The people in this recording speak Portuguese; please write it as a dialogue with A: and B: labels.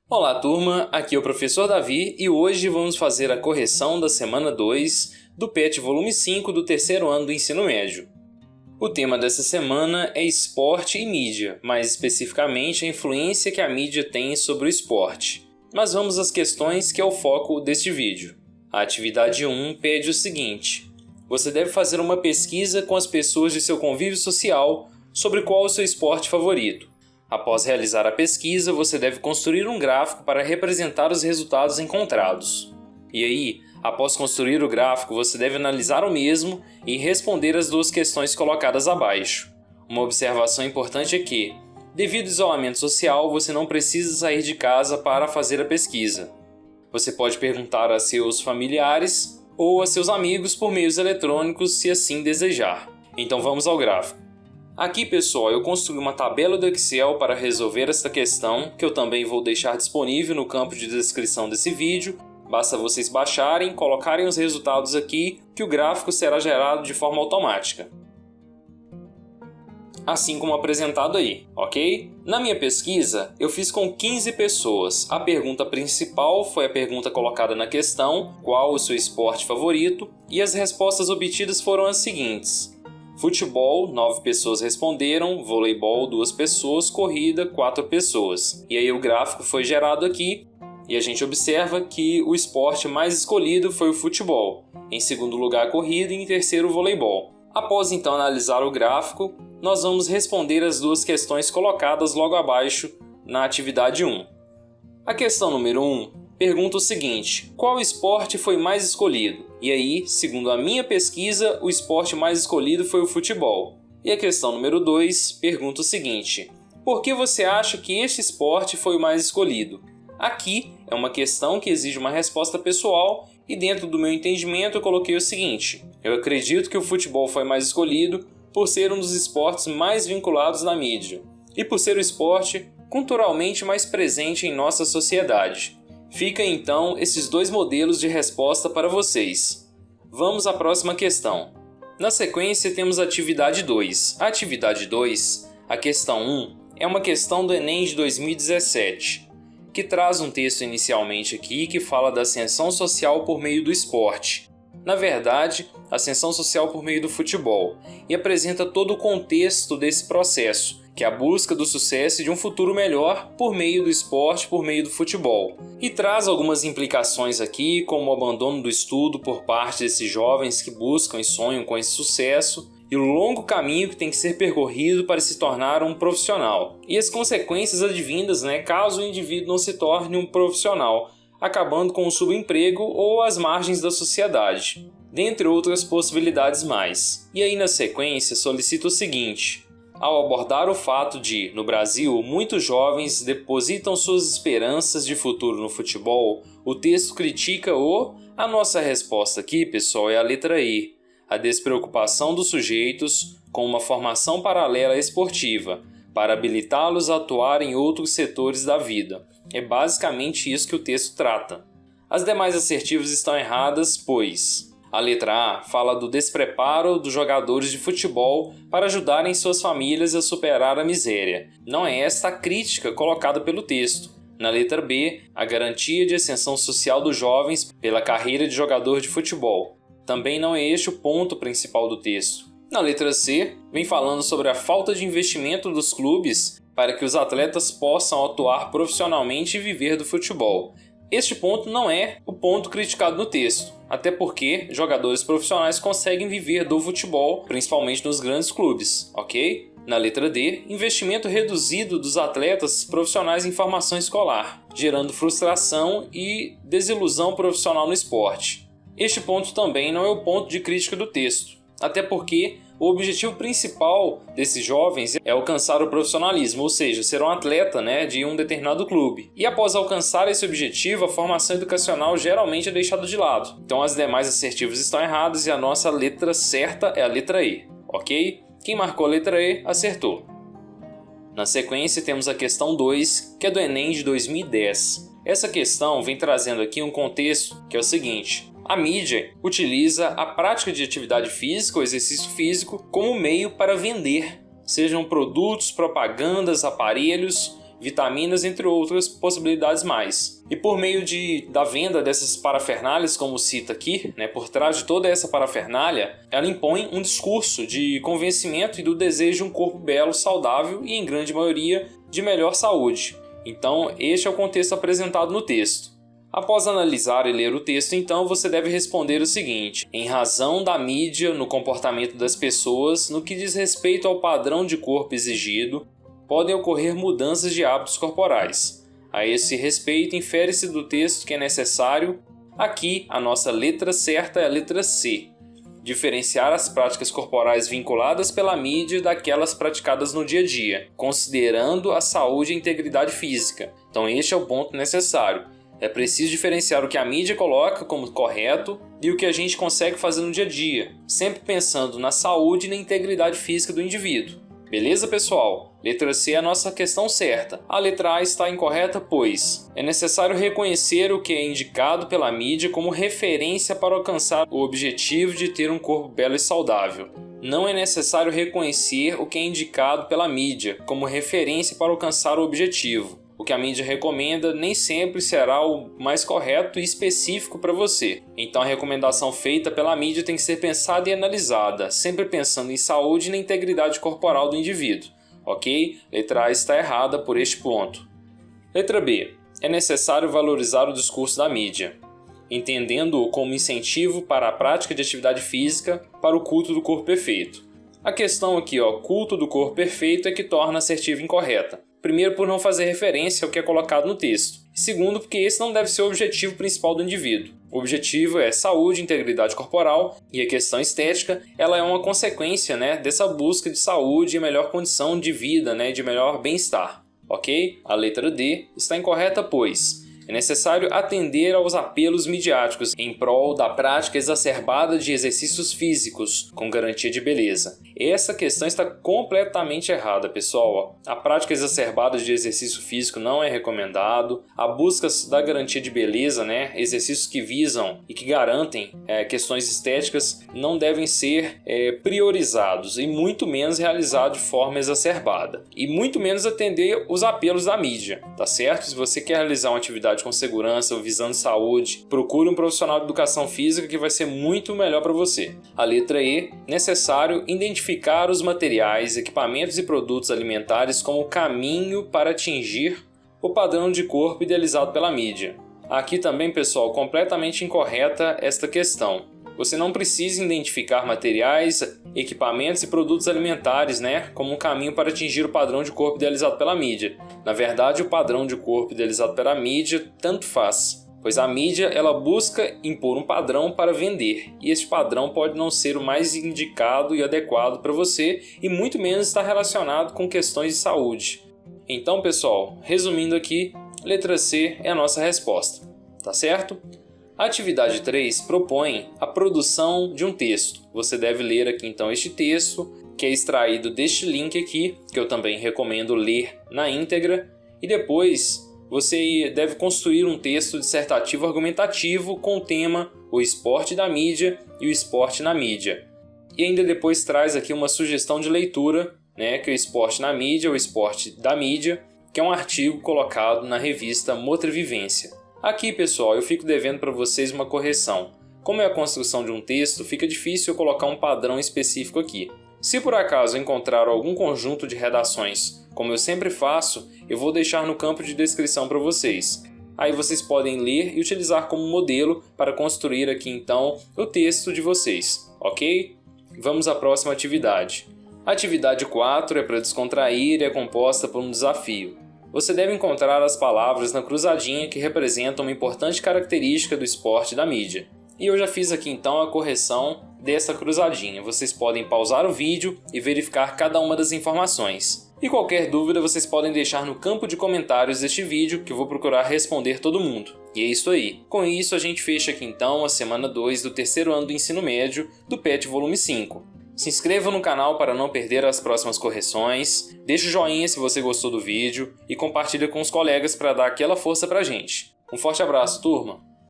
A: Olá turma, aqui é o professor Davi e hoje vamos fazer a correção da semana 2 do PET volume 5 do terceiro ano do ensino médio. O tema dessa semana é esporte e mídia, mais especificamente a influência que a mídia tem sobre o esporte. Mas vamos às questões que é o foco deste vídeo. A atividade 1 pede o seguinte: você deve fazer uma pesquisa com as pessoas de seu convívio social sobre qual é o seu esporte favorito. Após realizar a pesquisa, você deve construir um gráfico para representar os resultados encontrados. E aí, após construir o gráfico, você deve analisar o mesmo e responder as duas questões colocadas abaixo. Uma observação importante é que, devido ao isolamento social, você não precisa sair de casa para fazer a pesquisa. Você pode perguntar a seus familiares ou a seus amigos por meios eletrônicos, se assim desejar. Então vamos ao gráfico. Aqui, pessoal, eu construí uma tabela do Excel para resolver esta questão, que eu também vou deixar disponível no campo de descrição desse vídeo. Basta vocês baixarem, colocarem os resultados aqui, que o gráfico será gerado de forma automática. Assim como apresentado aí, ok? Na minha pesquisa, eu fiz com 15 pessoas. A pergunta principal foi a pergunta colocada na questão, qual o seu esporte favorito, e as respostas obtidas foram as seguintes: futebol, 9 pessoas responderam, voleibol, 2 pessoas, corrida, 4 pessoas. E aí o gráfico foi gerado aqui e a gente observa que o esporte mais escolhido foi o futebol, em segundo lugar a corrida e em terceiro o voleibol. Após então analisar o gráfico, nós vamos responder as duas questões colocadas logo abaixo na atividade 1. A questão número 1 pergunta o seguinte: qual esporte foi mais escolhido? E aí, segundo a minha pesquisa, o esporte mais escolhido foi o futebol. E a questão número 2 pergunta o seguinte: por que você acha que este esporte foi o mais escolhido? Aqui é uma questão que exige uma resposta pessoal e dentro do meu entendimento eu coloquei o seguinte: eu acredito que o futebol foi mais escolhido por ser um dos esportes mais vinculados na mídia e por ser o esporte culturalmente mais presente em nossa sociedade. Fica então esses dois modelos de resposta para vocês. Vamos à próxima questão. Na sequência temos a atividade 2. A atividade 2, a questão 1, é uma questão do Enem de 2017, que traz um texto inicialmente aqui que fala da ascensão social por meio do esporte. Na verdade, ascensão social por meio do futebol, e apresenta todo o contexto desse processo, que é a busca do sucesso e de um futuro melhor por meio do esporte, por meio do futebol. E traz algumas implicações aqui, como o abandono do estudo por parte desses jovens que buscam e sonham com esse sucesso, e o longo caminho que tem que ser percorrido para se tornar um profissional. E as consequências advindas, caso o indivíduo não se torne um profissional, acabando com o subemprego ou às margens da sociedade, dentre outras possibilidades mais. E aí na sequência solicito o seguinte: ao abordar o fato de, no Brasil, muitos jovens depositam suas esperanças de futuro no futebol, o texto critica A nossa resposta aqui, pessoal, é a letra E, a despreocupação dos sujeitos com uma formação paralela esportiva, para habilitá-los a atuar em outros setores da vida. É basicamente isso que o texto trata. As demais assertivas estão erradas, pois a letra A fala do despreparo dos jogadores de futebol para ajudarem suas famílias a superar a miséria. Não é esta a crítica colocada pelo texto. Na letra B, a garantia de ascensão social dos jovens pela carreira de jogador de futebol. Também não é este o ponto principal do texto. Na letra C, vem falando sobre a falta de investimento dos clubes para que os atletas possam atuar profissionalmente e viver do futebol. Este ponto não é o ponto criticado no texto, até porque jogadores profissionais conseguem viver do futebol, principalmente nos grandes clubes, ok? Na letra D, investimento reduzido dos atletas profissionais em formação escolar, gerando frustração e desilusão profissional no esporte. Este ponto também não é o ponto de crítica do texto, até porque o objetivo principal desses jovens é alcançar o profissionalismo, ou seja, ser um atleta de um determinado clube. E após alcançar esse objetivo, a formação educacional geralmente é deixada de lado. Então as demais assertivas estão erradas e a nossa letra certa é a letra E, ok? Quem marcou a letra E, acertou. Na sequência temos a questão 2, que é do Enem de 2010. Essa questão vem trazendo aqui um contexto que é o seguinte: a mídia utiliza a prática de atividade física ou exercício físico como meio para vender, sejam produtos, propagandas, aparelhos vitaminas, entre outras possibilidades mais. E por meio da venda dessas parafernálias, como cita aqui, né, por trás de toda essa parafernália, ela impõe um discurso de convencimento e do desejo de um corpo belo, saudável e, em grande maioria, de melhor saúde. Então, este é o contexto apresentado no texto. Após analisar e ler o texto, então, você deve responder o seguinte: em razão da mídia no comportamento das pessoas, no que diz respeito ao padrão de corpo exigido, podem ocorrer mudanças de hábitos corporais. A esse respeito, infere-se do texto que é necessário, aqui a nossa letra certa é a letra C, diferenciar as práticas corporais vinculadas pela mídia daquelas praticadas no dia a dia, considerando a saúde e a integridade física. Então este é o ponto necessário. É preciso diferenciar o que a mídia coloca como correto e o que a gente consegue fazer no dia a dia, sempre pensando na saúde e na integridade física do indivíduo. Beleza, pessoal? Letra C é a nossa questão certa. A letra A está incorreta, pois é necessário reconhecer o que é indicado pela mídia como referência para alcançar o objetivo de ter um corpo belo e saudável. Não é necessário reconhecer o que é indicado pela mídia como referência para alcançar o objetivo. O que a mídia recomenda nem sempre será o mais correto e específico para você. Então a recomendação feita pela mídia tem que ser pensada e analisada, sempre pensando em saúde e na integridade corporal do indivíduo. Ok? Letra A está errada por este ponto. Letra B. É necessário valorizar o discurso da mídia, entendendo-o como incentivo para a prática de atividade física para o culto do corpo perfeito. A questão aqui, culto do corpo perfeito, é que torna a assertiva incorreta. Primeiro, por não fazer referência ao que é colocado no texto. E segundo, porque esse não deve ser o objetivo principal do indivíduo. O objetivo é saúde e integridade corporal, e a questão estética ela é uma consequência, dessa busca de saúde e melhor condição de vida, de melhor bem-estar. Ok? A letra D está incorreta, pois é necessário atender aos apelos midiáticos em prol da prática exacerbada de exercícios físicos com garantia de beleza. Essa questão está completamente errada, pessoal. A prática exacerbada de exercício físico não é recomendado. A busca da garantia de beleza, exercícios que visam e que garantem questões estéticas, não devem ser priorizados e muito menos realizados de forma exacerbada. E muito menos atender os apelos da mídia, tá certo? Se você quer realizar uma atividade com segurança ou visando saúde, procure um profissional de educação física que vai ser muito melhor para você. A letra E, necessário identificar os materiais, equipamentos e produtos alimentares como caminho para atingir o padrão de corpo idealizado pela mídia. Aqui também, pessoal, completamente incorreta esta questão. Você não precisa identificar materiais, equipamentos e produtos alimentares, como um caminho para atingir o padrão de corpo idealizado pela mídia. Na verdade, o padrão de corpo idealizado pela mídia tanto faz, pois a mídia ela busca impor um padrão para vender, e este padrão pode não ser o mais indicado e adequado para você e muito menos estar relacionado com questões de saúde. Então, pessoal, resumindo aqui, letra C é a nossa resposta, tá certo? A atividade 3 propõe a produção de um texto. Você deve ler aqui então este texto, que é extraído deste link aqui, que eu também recomendo ler na íntegra, e depois você deve construir um texto dissertativo argumentativo com o tema o esporte da mídia e o esporte na mídia. E ainda depois traz aqui uma sugestão de leitura, que é o esporte na mídia, o esporte da mídia, que é um artigo colocado na revista Motrivivência. Aqui, pessoal, eu fico devendo para vocês uma correção. Como é a construção de um texto, fica difícil eu colocar um padrão específico aqui. Se por acaso encontrar algum conjunto de redações, como eu sempre faço, eu vou deixar no campo de descrição para vocês. Aí vocês podem ler e utilizar como modelo para construir aqui então o texto de vocês, ok? Vamos à próxima atividade. A atividade 4 é para descontrair e é composta por um desafio. Você deve encontrar as palavras na cruzadinha que representam uma importante característica do esporte da mídia. E eu já fiz aqui então a correção dessa cruzadinha. Vocês podem pausar o vídeo e verificar cada uma das informações. E qualquer dúvida vocês podem deixar no campo de comentários deste vídeo que eu vou procurar responder todo mundo. E é isso aí. Com isso a gente fecha aqui então a semana 2 do terceiro ano do ensino médio do PET volume 5. Se inscreva no canal para não perder as próximas correções, deixe o joinha se você gostou do vídeo e compartilhe com os colegas para dar aquela força pra gente. Um forte abraço, turma!